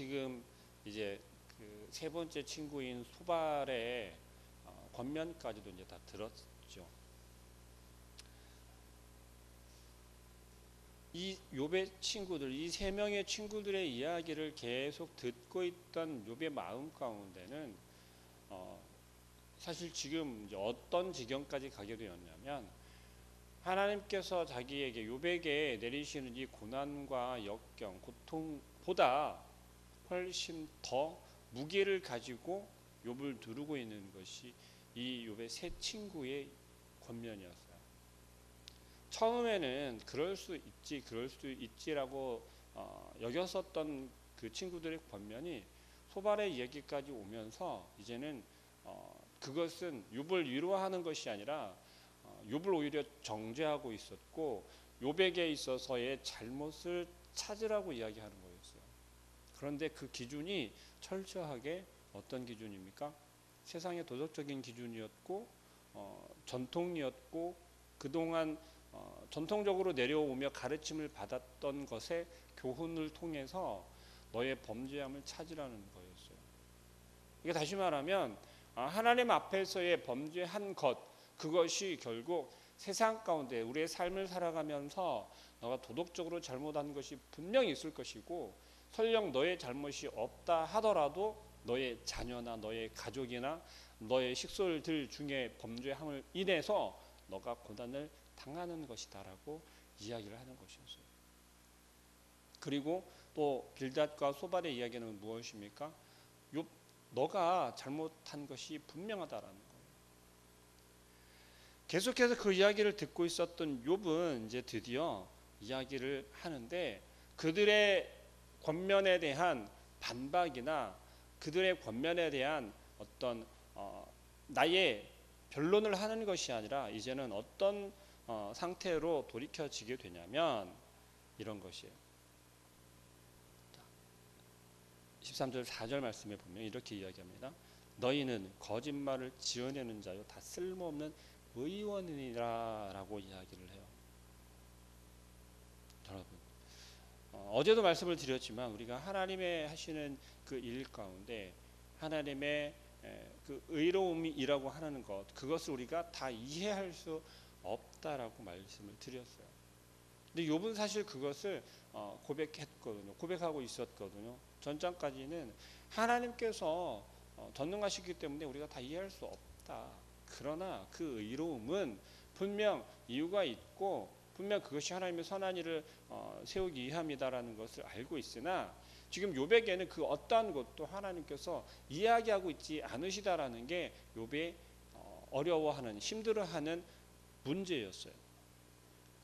지금 이제 그 세 번째 친구인 소발의 권면까지도 이제 다 들었죠. 이 욥의 친구들, 이 세 명의 친구들의 이야기를 계속 듣고 있던 욥의 마음 가운데는 사실 지금 이제 어떤 지경까지 가게 되었냐면, 하나님께서 자기에게 욥에게 내리시는 이 고난과 역경, 고통보다 훨씬 더 무게를 가지고 욥을 두르고 있는 것이 이 욥의 세 친구의 권면이었어요. 처음에는 그럴 수 있지라고 여겼었던 그 친구들의 권면이 소발의 이야기까지 오면서 이제는 그것은 욥을 위로하는 것이 아니라 욥을 오히려 정죄하고 있었고, 욥에게 있어서의 잘못을 찾으라고 이야기하는 거였어요. 그런데 그 기준이 철저하게 어떤 기준입니까? 세상의 도덕적인 기준이었고 전통이었고, 그동안 전통적으로 내려오며 가르침을 받았던 것의 교훈을 통해서 너의 범죄함을 찾으라는 거였어요. 이게 다시 말하면 하나님 앞에서의 범죄한 것, 그것이 결국 세상 가운데 우리의 삶을 살아가면서 너가 도덕적으로 잘못한 것이 분명히 있을 것이고, 설령 너의 잘못이 없다 하더라도 너의 자녀나 너의 가족이나 너의 식솔들 중에 범죄함을 인해서 너가 고난을 당하는 것이다라고 이야기를 하는 것이었어요. 그리고 또 빌닷과 소발의 이야기는 무엇입니까? 욥, 너가 잘못한 것이 분명하다라는 거예요. 계속해서 그 이야기를 듣고 있었던 욥은 이제 드디어 이야기를 하는데, 그들의 권면에 대한 반박이나 그들의 권면에 대한 어떤 나의 변론을 하는 것이 아니라 이제는 어떤 상태로 돌이켜지게 되냐면 이런 것이에요. 13절 4절 말씀에 보면 이렇게 이야기합니다. 너희는 거짓말을 지어내는 자요 다 쓸모없는 의원이라 라고 이야기를 해요. 여러분, 어제도 말씀을 드렸지만 우리가 하나님의 하시는 그 일 가운데 하나님의 그 의로움이라고 하는 것, 그것을 우리가 다 이해할 수 없다라고 말씀을 드렸어요. 근데 욥은 사실 그것을 고백하고 있었거든요. 전장까지는 하나님께서 전능하시기 때문에 우리가 다 이해할 수 없다. 그러나 그 의로움은 분명 이유가 있고, 분명 그것이 하나님의 선한 일을 세우기 위함이다라는 것을 알고 있으나, 지금 욥에게는 그 어떠한 것도 하나님께서 이야기하고 있지 않으시다라는 게 욥의 어려워하는, 힘들어하는 문제였어요.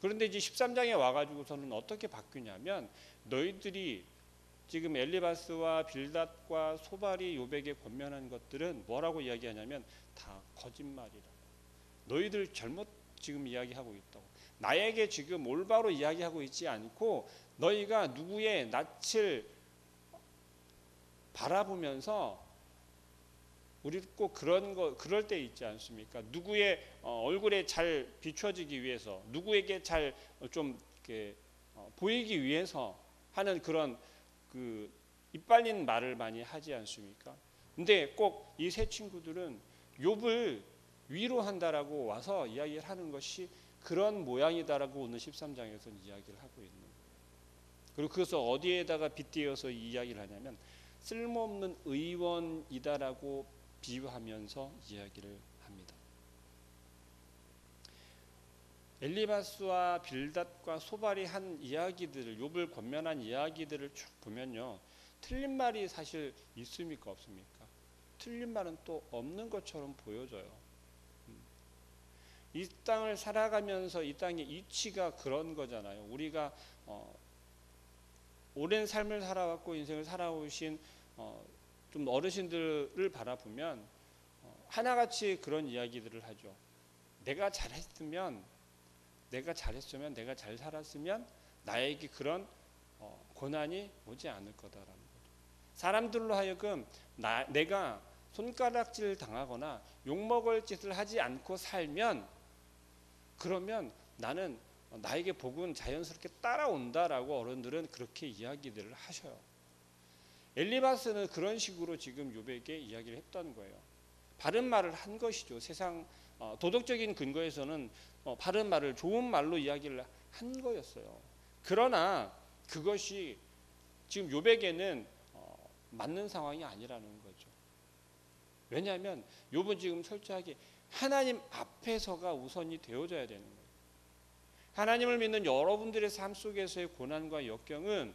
그런데 이제 13장에 와가지고서는 어떻게 바뀌냐면, 너희들이 지금 엘리바스와 빌닷과 소발이 욥에게 권면한 것들은 뭐라고 이야기하냐면 다 거짓말이라. 너희들 잘못 지금 이야기하고 있다고. 나에게 지금 올바로 이야기하고 있지 않고 너희가 누구의 낯을 바라보면서, 우리 꼭 그럴 때 있지 않습니까? 누구의 얼굴에 잘 비춰지기 위해서, 누구에게 잘 좀 보이기 위해서 하는 그런 그 이빨린 말을 많이 하지 않습니까? 근데 꼭 이 세 친구들은 욥을 위로한다라고 와서 이야기를 하는 것이 그런 모양이다라고 오늘 13장에서 이야기를 하고 있는 거예요. 그리고 그것을 어디에다가 빗대어서 이야기를 하냐면 쓸모없는 의원이다라고 비유하면서 이야기를 합니다. 엘리바스와 빌닷과 소발이 한 이야기들을, 욥을 권면한 이야기들을 쭉 보면요, 틀린 말이 사실 있습니까 없습니까? 틀린 말은 또 없는 것처럼 보여져요. 이 땅을 살아가면서 이 땅의 이치가 그런 거잖아요. 우리가 오랜 삶을 살아왔고 인생을 살아오신 좀 어르신들을 바라보면 하나같이 그런 이야기들을 하죠. 내가 잘했으면, 내가 잘 살았으면 나에게 그런 고난이 오지 않을 거다라는 거죠. 사람들로 하여금 내가 손가락질 당하거나 욕먹을 짓을 하지 않고 살면, 그러면 나는 나에게 복은 자연스럽게 따라온다라고 어른들은 그렇게 이야기들을 하셔요. 엘리바스는 그런 식으로 지금 욥에게 이야기를 했던 거예요. 바른 말을 한 것이죠. 세상 도덕적인 근거에서는 바른 말을 좋은 말로 이야기를 한 거였어요. 그러나 그것이 지금 욥에게는 맞는 상황이 아니라는 거죠. 왜냐하면 욥은 지금 철저하게 하나님 앞에서가 우선이 되어져야 되는 거예요. 하나님을 믿는 여러분들의 삶 속에서의 고난과 역경은,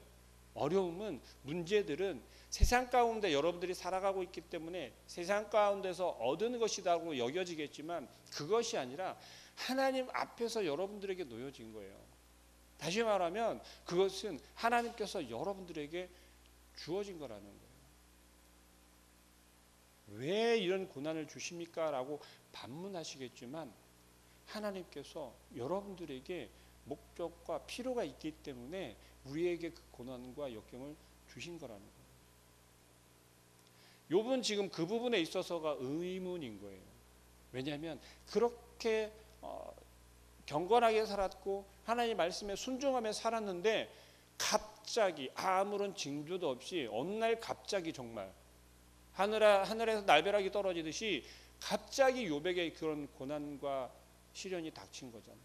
어려움은, 문제들은 세상 가운데 여러분들이 살아가고 있기 때문에 세상 가운데서 얻은 것이라고 여겨지겠지만 그것이 아니라 하나님 앞에서 여러분들에게 놓여진 거예요. 다시 말하면 그것은 하나님께서 여러분들에게 주어진 거라는 거예요. 왜 이런 고난을 주십니까? 라고 반문하시겠지만 하나님께서 여러분들에게 목적과 필요가 있기 때문에 우리에게 그 고난과 역경을 주신 거라는 거예요. 욥은 지금 그 부분에 있어서가 의문인 거예요. 왜냐하면 그렇게 경건하게 살았고 하나님 말씀에 순종하며 살았는데 갑자기 아무런 징조도 없이 어느 날 갑자기 정말 하늘에서 날벼락이 떨어지듯이 갑자기 욥에게 그런 고난과 시련이 닥친 거잖아요.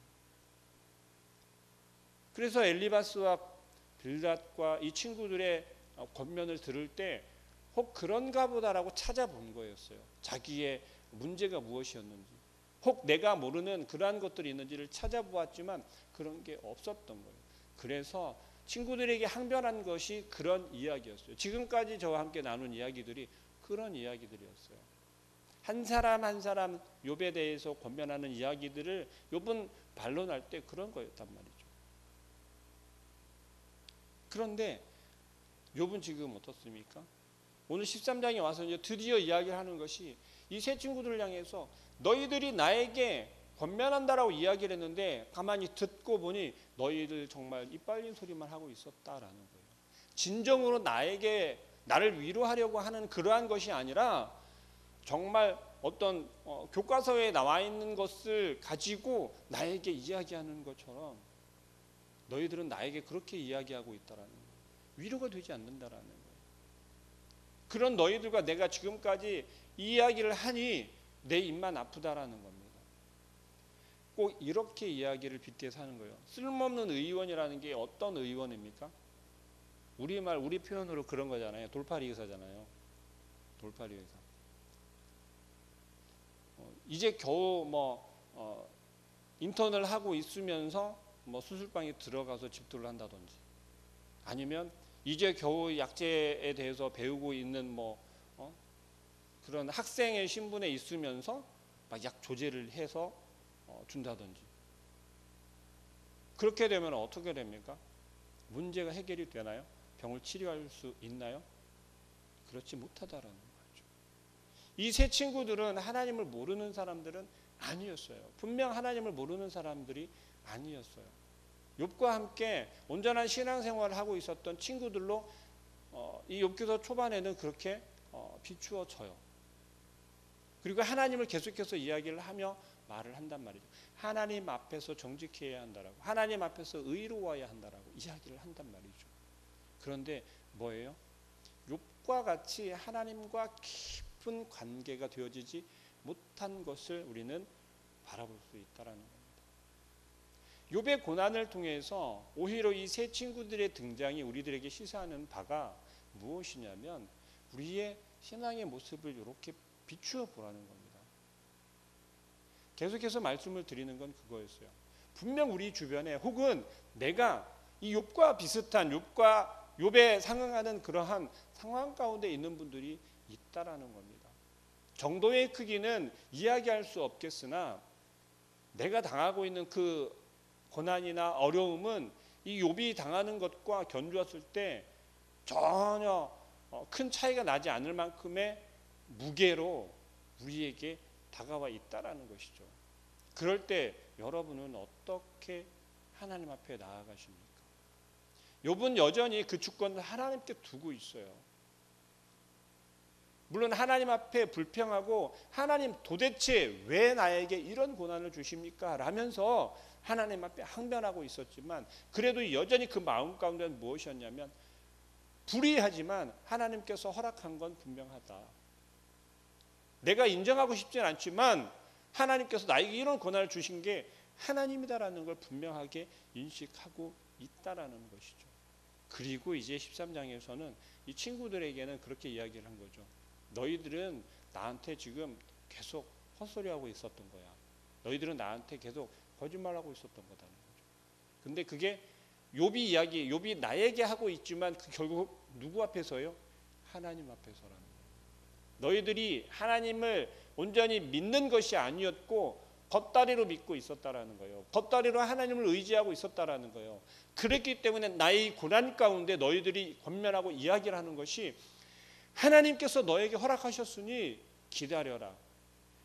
그래서 엘리바스와 빌닷과 이 친구들의 권면을 들을 때 혹 그런가 보다라고 찾아본 거였어요. 자기의 문제가 무엇이었는지, 혹 내가 모르는 그러한 것들이 있는지를 찾아보았지만 그런 게 없었던 거예요. 그래서 친구들에게 항변한 것이 그런 이야기였어요. 지금까지 저와 함께 나눈 이야기들이 그런 이야기들이었어요. 한 사람 한 사람 욥에 대해서 권면하는 이야기들을 욥은 반론할 때 그런 거였단 말이죠. 그런데 욥은 지금 어떻습니까? 오늘 13장에 와서 이제 드디어 이야기를 하는 것이 이 세 친구들을 향해서 너희들이 나에게 권면한다라고 이야기를 했는데 가만히 듣고 보니 너희들 정말 이빨린 소리만 하고 있었다라는 거예요. 진정으로 나를 위로하려고 하는 그러한 것이 아니라 정말 어떤 교과서에 나와 있는 것을 가지고 나에게 이야기하는 것처럼 너희들은 나에게 그렇게 이야기하고 있다라는 거예요. 위로가 되지 않는다라는 거예요. 그런 너희들과 내가 지금까지 이야기를 하니 내 입만 아프다라는 겁니다. 꼭 이렇게 이야기를 빗대서 하는 거예요. 쓸모없는 의원이라는 게 어떤 의원입니까? 우리 표현으로 그런 거잖아요. 돌팔이 의사잖아요. 돌팔이 의사. 이제 겨우 인턴을 하고 있으면서 수술방에 들어가서 집도를 한다든지, 아니면 이제 겨우 약제에 대해서 배우고 있는 그런 학생의 신분에 있으면서 막 약 조제를 해서 준다든지. 그렇게 되면 어떻게 됩니까? 문제가 해결이 되나요? 병을 치료할 수 있나요? 그렇지 못하다라는 거죠. 이 세 친구들은 하나님을 모르는 사람들은 아니었어요. 분명 하나님을 모르는 사람들이 아니었어요. 욥과 함께 온전한 신앙생활을 하고 있었던 친구들로 이 욥기서 초반에는 그렇게 비추어져요. 그리고 하나님을 계속해서 이야기를 하며 말을 한단 말이죠. 하나님 앞에서 정직해야 한다라고, 하나님 앞에서 의로워야 한다라고 이야기를 한단 말이죠. 그런데 뭐예요? 욥과 같이 하나님과 깊은 관계가 되어지지 못한 것을 우리는 바라볼 수 있다라는 겁니다. 욥의 고난을 통해서 오히려 이 세 친구들의 등장이 우리들에게 시사하는 바가 무엇이냐면 우리의 신앙의 모습을 이렇게 비추어 보라는 겁니다. 계속해서 말씀을 드리는 건 그거였어요. 분명 우리 주변에 혹은 내가 이 욥과 비슷한 욥에 상응하는 그러한 상황 가운데 있는 분들이 있다라는 겁니다. 정도의 크기는 이야기할 수 없겠으나 내가 당하고 있는 그 고난이나 어려움은 이 욥이 당하는 것과 견주었을 때 전혀 큰 차이가 나지 않을 만큼의 무게로 우리에게 다가와 있다라는 것이죠. 그럴 때 여러분은 어떻게 하나님 앞에 나아가십니까? 욥은 여전히 그 주권을 하나님께 두고 있어요. 물론 하나님 앞에 불평하고 하나님 도대체 왜 나에게 이런 고난을 주십니까? 라면서 하나님 앞에 항변하고 있었지만 그래도 여전히 그 마음 가운데는 무엇이었냐면 불의하지만 하나님께서 허락한 건 분명하다. 내가 인정하고 싶진 않지만 하나님께서 나에게 이런 권한을 주신 게 하나님이다라는 걸 분명하게 인식하고 있다라는 것이죠. 그리고 이제 13장에서는 이 친구들에게는 그렇게 이야기를 한 거죠. 너희들은 나한테 지금 계속 헛소리하고 있었던 거야. 너희들은 나한테 계속 거짓말하고 있었던 거다는 거죠. 근데 그게 욥이 나에게 하고 있지만 그 결국 누구 앞에서요? 하나님 앞에서라는 거예요. 너희들이 하나님을 온전히 믿는 것이 아니었고 겉다리로 믿고 있었다라는 거예요. 겉다리로 하나님을 의지하고 있었다라는 거예요. 그랬기 때문에 나의 고난 가운데 너희들이 권면하고 이야기를 하는 것이 하나님께서 너에게 허락하셨으니 기다려라.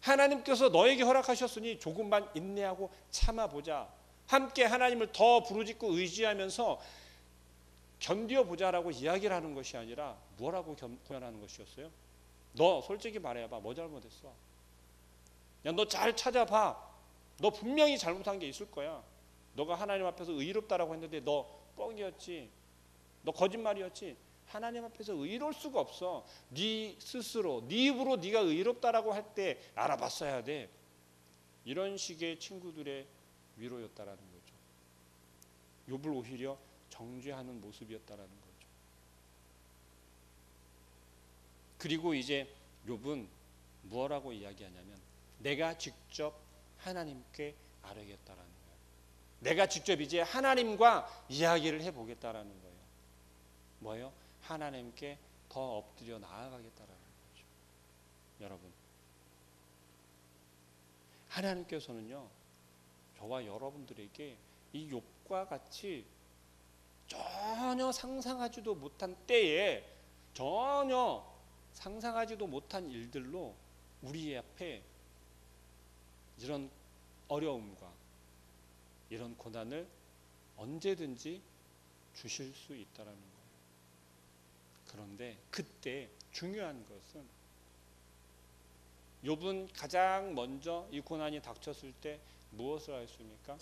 하나님께서 너에게 허락하셨으니 조금만 인내하고 참아보자. 함께 하나님을 더 부르짖고 의지하면서 견뎌보자라고 이야기를 하는 것이 아니라 뭐라고 권하는 것이었어요? 너 솔직히 말해봐. 뭐 잘못했어? 야, 너 잘 찾아봐. 너 분명히 잘못한 게 있을 거야. 너가 하나님 앞에서 의롭다라고 했는데 너 뻥이었지. 너 거짓말이었지. 하나님 앞에서 의로울 수가 없어. 네 스스로 네 입으로 네가 의롭다라고 할 때 알아봤어야 돼. 이런 식의 친구들의 위로였다라는 거죠. 욥을 오히려 정죄하는 모습이었다라는 거죠. 그리고 이제 욥은 무엇라고 이야기하냐면 내가 직접 하나님께 아뢰겠다라는 거예요. 내가 직접 이제 하나님과 이야기를 해보겠다라는 거예요. 뭐예요? 하나님께 더 엎드려 나아가겠다라는 거죠. 여러분, 하나님께서는요 저와 여러분들에게 이 욥과 같이 전혀 상상하지도 못한 때에 전혀 상상하지도 못한 일들로 우리 앞에 이런 어려움과 이런 고난을 언제든지 주실 수 있다라는 거예요. 그런데 그때 중요한 것은 욥은 가장 먼저 이 고난이 닥쳤을 때 무엇을 하였습니까?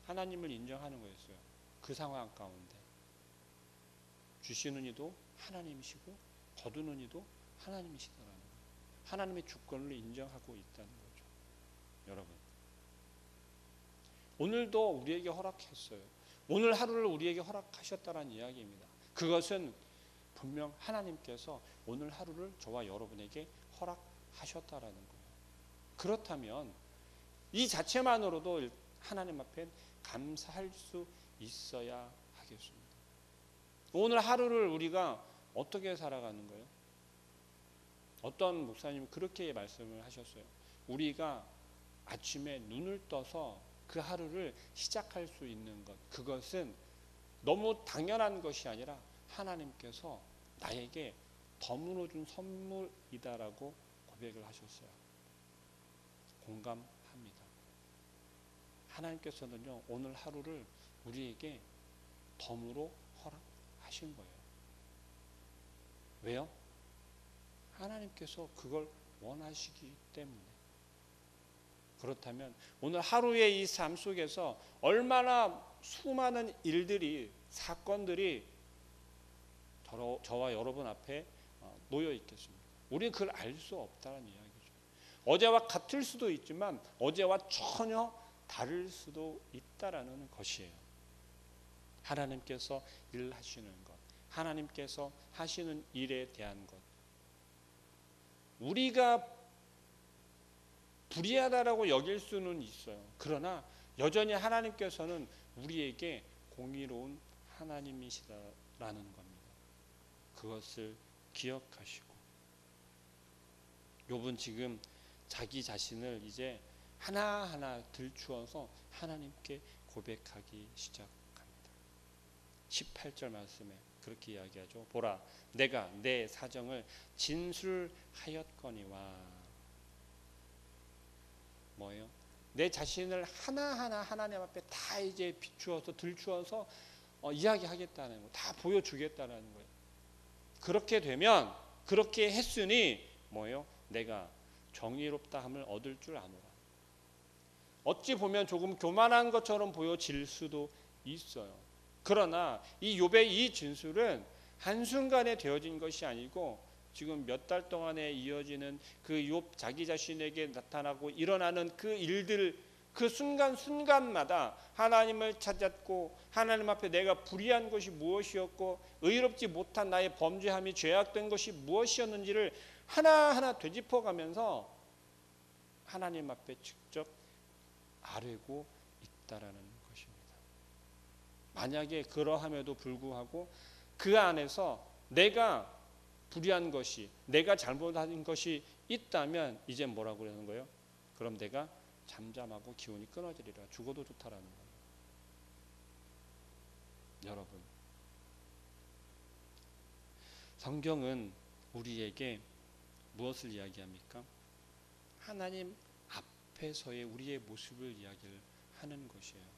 하나님을 인정하는 거였어요. 그 상황 가운데 주시는 이도 하나님이시고 거두는 이도 하나님이시다라는 거예요. 하나님의 주권을 인정하고 있다는 거죠. 여러분, 오늘도 우리에게 허락했어요. 오늘 하루를 우리에게 허락하셨다는 이야기입니다. 그것은 분명 하나님께서 오늘 하루를 저와 여러분에게 허락하셨다라는 거예요. 그렇다면 이 자체만으로도 하나님 앞에 감사할 수 있어야 하겠습니다. 오늘 하루를 우리가 어떻게 살아가는 거예요? 어떤 목사님이 그렇게 말씀을 하셨어요. 우리가 아침에 눈을 떠서 그 하루를 시작할 수 있는 것, 그것은 너무 당연한 것이 아니라 하나님께서 나에게 덤으로 준 선물이다라고 고백을 하셨어요. 공감합니다. 하나님께서는요 오늘 하루를 우리에게 덤으로 허락하신 거예요. 왜요? 하나님께서 그걸 원하시기 때문에. 그렇다면 오늘 하루의 이 삶 속에서 얼마나 수많은 일들이, 사건들이 저와 여러분 앞에 놓여 있겠습니까? 우리는 그걸 알 수 없다는 이야기죠. 어제와 같을 수도 있지만 어제와 전혀 다를 수도 있다라는 것이에요. 하나님께서 일하시는 것, 하나님께서 하시는 일에 대한 것, 우리가 불의하다라고 여길 수는 있어요. 그러나 여전히 하나님께서는 우리에게 공의로운 하나님이시다라는 겁니다. 그것을 기억하시고 욥은 지금 자기 자신을 이제 하나하나 들추어서 하나님께 고백하기 시작합니다. 18절 말씀에 그렇게 이야기하죠. 보라, 내가 내 사정을 진술하였거니와. 뭐예요? 내 자신을 하나하나 하나님 앞에 다 이제 비추어서 들추어서 이야기하겠다는 거, 다 보여주겠다는 거예요. 그렇게 되면, 그렇게 했으니 뭐예요? 내가 정의롭다함을 얻을 줄 아노라. 어찌 보면 조금 교만한 것처럼 보여질 수도 있어요. 그러나 이 욥의 이 진술은 한순간에 되어진 것이 아니고 지금 몇 달 동안에 이어지는 그 욥 자기 자신에게 나타나고 일어나는 그 일들, 그 순간순간마다 하나님을 찾았고 하나님 앞에 내가 불의한 것이 무엇이었고 의롭지 못한 나의 범죄함이 죄악된 것이 무엇이었는지를 하나하나 되짚어가면서 하나님 앞에 직접 아뢰고 있다라는 것입니다. 만약에 그러함에도 불구하고 그 안에서 내가 불의한 것이, 내가 잘못한 것이 있다면 이제 뭐라고 그러는 거예요? 그럼 내가 잠잠하고 기운이 끊어지리라. 죽어도 좋다라는 거예요. 여러분, 성경은 우리에게 무엇을 이야기합니까? 하나님 앞에서의 우리의 모습을 이야기를 하는 것이에요.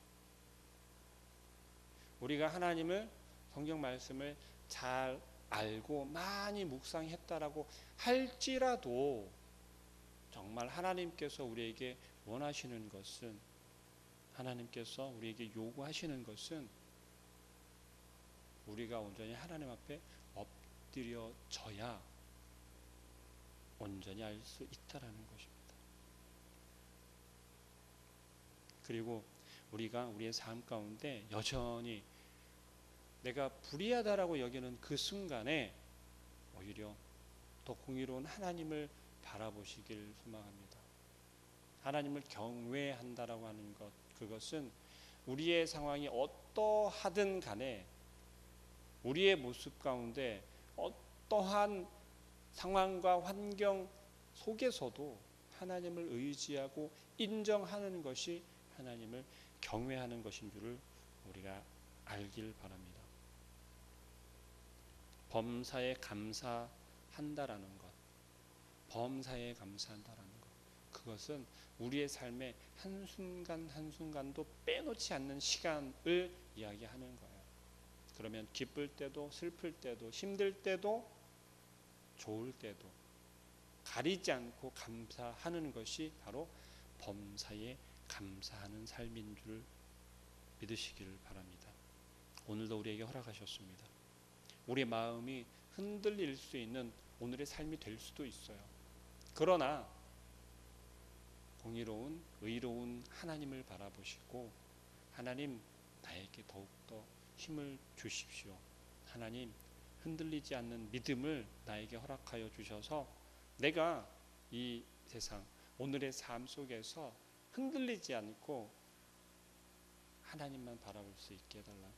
우리가 하나님을, 성경 말씀을 잘 알고 많이 묵상했다라고 할지라도 정말 하나님께서 우리에게 원하시는 것은, 하나님께서 우리에게 요구하시는 것은 우리가 온전히 하나님 앞에 엎드려져야 온전히 알 수 있다라는 것입니다. 그리고 우리가 우리의 삶 가운데 여전히 내가 불의하다라고 여기는 그 순간에 오히려 더 공의로운 하나님을 바라보시길 소망합니다. 하나님을 경외한다라고 하는 것, 그것은 우리의 상황이 어떠하든 간에 우리의 모습 가운데 어떠한 상황과 환경 속에서도 하나님을 의지하고 인정하는 것이 하나님을 경외하는 것인 줄을 우리가 알길 바랍니다. 범사에 감사한다라는 것, 범사에 감사한다라는 것, 그것은 우리의 삶의 한순간 한순간도 빼놓지 않는 시간을 이야기하는 거예요. 그러면 기쁠 때도 슬플 때도 힘들 때도 좋을 때도 가리지 않고 감사하는 것이 바로 범사에 감사하는 삶인 줄 믿으시기를 바랍니다. 오늘도 우리에게 허락하셨습니다. 우리의 마음이 흔들릴 수 있는 오늘의 삶이 될 수도 있어요. 그러나 공의로운 의로운 하나님을 바라보시고 하나님 나에게 더욱더 힘을 주십시오. 하나님 흔들리지 않는 믿음을 나에게 허락하여 주셔서 내가 이 세상 오늘의 삶 속에서 흔들리지 않고 하나님만 바라볼 수 있게 해달라고,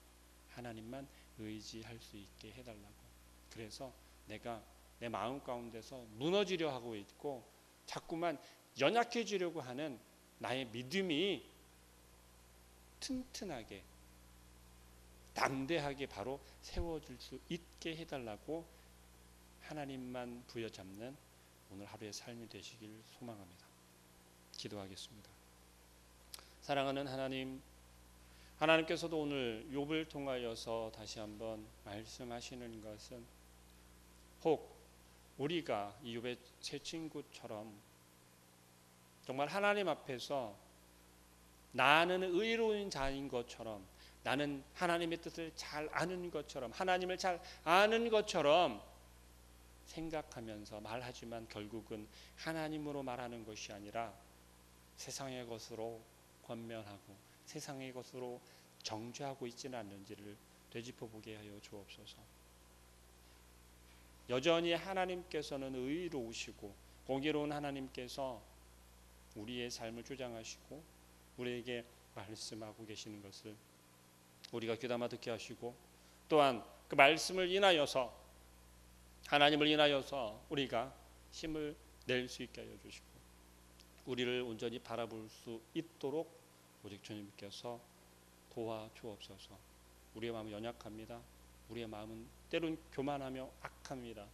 하나님만 의지할 수 있게 해달라고. 그래서 내가 내 마음 가운데서 무너지려 하고 있고 자꾸만 연약해지려고 하는 나의 믿음이 튼튼하게 담대하게 바로 세워질 수 있게 해달라고 하나님만 부여잡는 오늘 하루의 삶이 되시길 소망합니다. 기도하겠습니다. 사랑하는 하나님, 하나님께서도 오늘 욥을 통하여서 다시 한번 말씀하시는 것은 혹 우리가 이 욥의 세 친구처럼 정말 하나님 앞에서 나는 의로운 자인 것처럼, 나는 하나님의 뜻을 잘 아는 것처럼, 하나님을 잘 아는 것처럼 생각하면서 말하지만 결국은 하나님으로 말하는 것이 아니라 세상의 것으로 권면하고 세상의 것으로 정죄하고 있지는 않는지를 되짚어보게 하여 주옵소서. 여전히 하나님께서는 의로우시고 공의로운 하나님께서 우리의 삶을 주장하시고 우리에게 말씀하고 계시는 것을 우리가 귀담아 듣게 하시고, 또한 그 말씀을 인하여서 하나님을 인하여서 우리가 힘을 낼 수 있게 하여 주시고 우리를 온전히 바라볼 수 있도록 오직 주님께서 도와주옵소서. 우리의 마음은 연약합니다. 우리의 마음은 때론 교만하며 악합니다.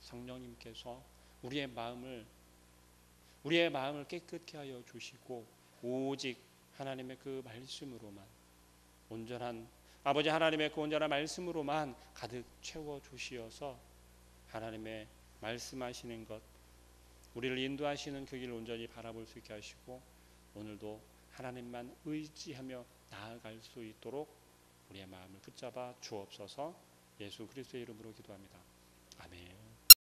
성령님께서 우리의 마음을 깨끗게 하여 주시고 오직 하나님의 그 말씀으로만, 온전한 아버지 하나님의 그 온전한 말씀으로만 가득 채워 주시어서 하나님의 말씀하시는 것, 우리를 인도하시는 그 길을 온전히 바라볼 수 있게 하시고 오늘도 하나님만 의지하며 나아갈 수 있도록 우리의 마음을 붙잡아 주옵소서. 예수 그리스도의 이름으로 기도합니다.